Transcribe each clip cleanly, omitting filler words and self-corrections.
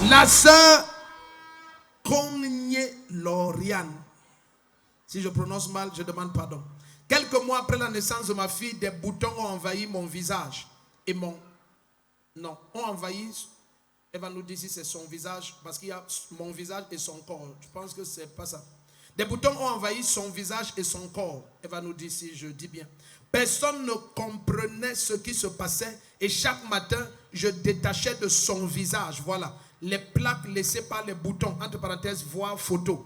La sœur Konye Loriane. Si je prononce mal, je demande pardon. Quelques mois après la naissance de ma fille, des boutons ont envahi mon visage et ont envahi. Elle va nous dire si c'est son visage, parce qu'il y a mon visage et son corps. Je pense que c'est pas ça. Des boutons ont envahi son visage et son corps. Elle va nous dire si je dis bien. Personne ne comprenait ce qui se passait et chaque matin, je détachais de son visage. Voilà, les plaques laissées par les boutons, entre parenthèses, voir photo.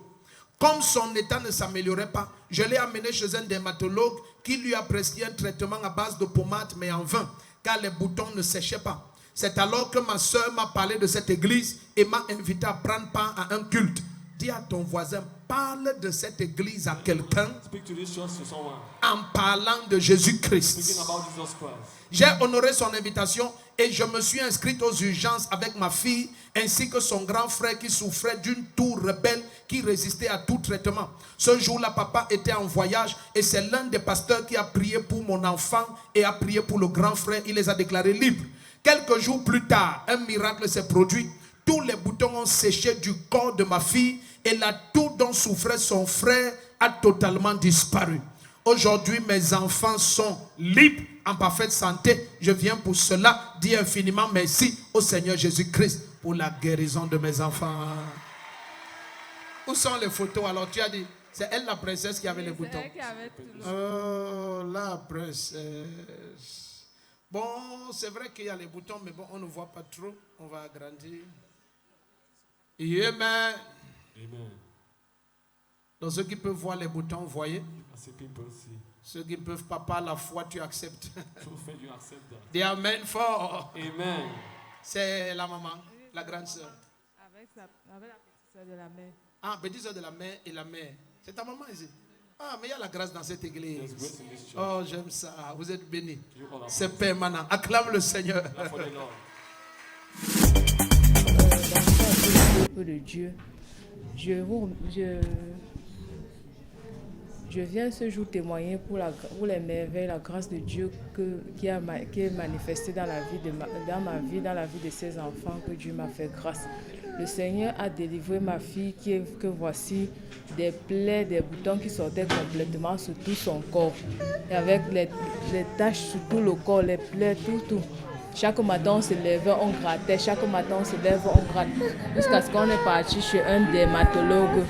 Comme son état ne s'améliorait pas, je l'ai amené chez un dermatologue qui lui a prescrit un traitement à base de pommade, mais en vain, car les boutons ne séchaient pas. C'est alors que ma soeur m'a parlé de cette église et m'a invité à prendre part à un culte. Dis à ton voisin, parle de cette église à quelqu'un en parlant de Jésus-Christ. J'ai honoré son invitation et je me suis inscrite aux urgences avec ma fille ainsi que son grand frère qui souffrait d'une toux rebelle qui résistait à tout traitement. Ce jour-là, papa était en voyage et c'est l'un des pasteurs qui a prié pour mon enfant et a prié pour le grand frère. Il les a déclarés libres. Quelques jours plus tard, un miracle s'est produit. Tous les boutons ont séché du corps de ma fille et la toux dont souffrait son frère a totalement disparu. Aujourd'hui, mes enfants sont libres, en parfaite santé. Je viens pour cela dire infiniment merci au Seigneur Jésus-Christ pour la guérison de mes enfants. Où sont les photos? Alors tu as dit, c'est elle la princesse qui avait les boutons. Elle qui avait tout le... Oh, la princesse. Bon, c'est vrai qu'il y a les boutons, mais bon, on ne voit pas trop. On va agrandir. Amen. Amen. Donc ceux qui peuvent voir les boutons, voyez. Ceux qui ne peuvent pas par la foi, tu acceptes. Dis amen fort. Amen. C'est la maman, la grande sœur. Avec la petite sœur de la mère. Ah, petite sœur de la mère et la mère. C'est ta maman ici. Ah, mais il y a la grâce dans cette église. Oh, j'aime ça. Vous êtes bénis. C'est permanent. Acclame le Seigneur. De Dieu. Je viens ce jour témoigner pour les merveilles, la grâce de Dieu qui est manifestée dans ma vie, dans la vie de ses enfants, que Dieu m'a fait grâce. Le Seigneur a délivré ma fille que voici des plaies, des boutons qui sortaient complètement sur tout son corps. Et avec les taches sur tout le corps, les plaies, tout. Chaque matin, on se levait, on grattait. Chaque matin, on se lève, on gratte. Jusqu'à ce qu'on est parti chez un dermatologue.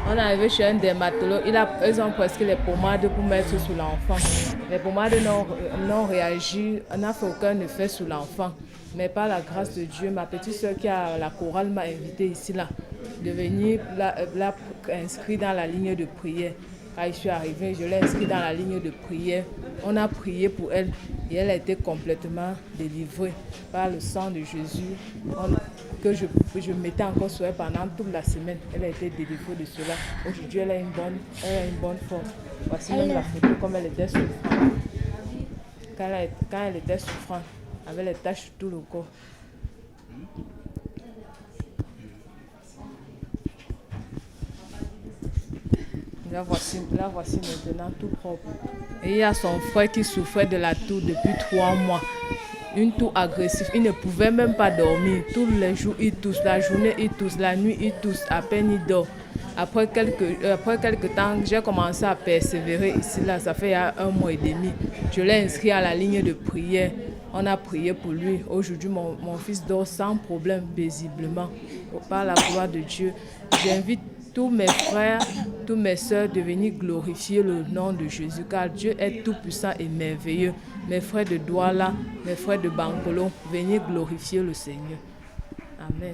On est arrivé chez un dermatologue. Ils ont prescrit les pommades pour mettre sur l'enfant. Les pommades n'ont réagi, n'a fait aucun effet sur l'enfant. Mais par la grâce de Dieu, ma petite soeur qui a la chorale m'a invité ici, de venir l'inscrire dans la ligne de prière. Quand je suis arrivée, je l'ai inscrite dans la ligne de prière. On a prié pour elle et elle a été complètement délivrée par le sang de Jésus que je mettais encore sur elle pendant toute la semaine. Elle a été délivrée de cela. Aujourd'hui, elle a une bonne forme. Voici même la photo comme elle était souffrante. Quand elle était souffrante, avec les taches sur tout le corps. La voici maintenant tout propre. Et il y a son frère qui souffrait de la toux depuis 3 mois. Une toux agressive. Il ne pouvait même pas dormir. Tous les jours, il tousse. La journée, il tousse. La nuit, il tousse. À peine il dort. Après quelques temps, j'ai commencé à persévérer ici. Ça fait 1 mois et demi. Je l'ai inscrit à la ligne de prière. On a prié pour lui. Aujourd'hui, mon fils dort sans problème, paisiblement. Par la gloire de Dieu, j'invite tous mes frères, tous mes sœurs de venir glorifier le nom de Jésus, car Dieu est tout puissant et merveilleux. Mes frères de Douala, mes frères de Bankolo, venez glorifier le Seigneur. Amen.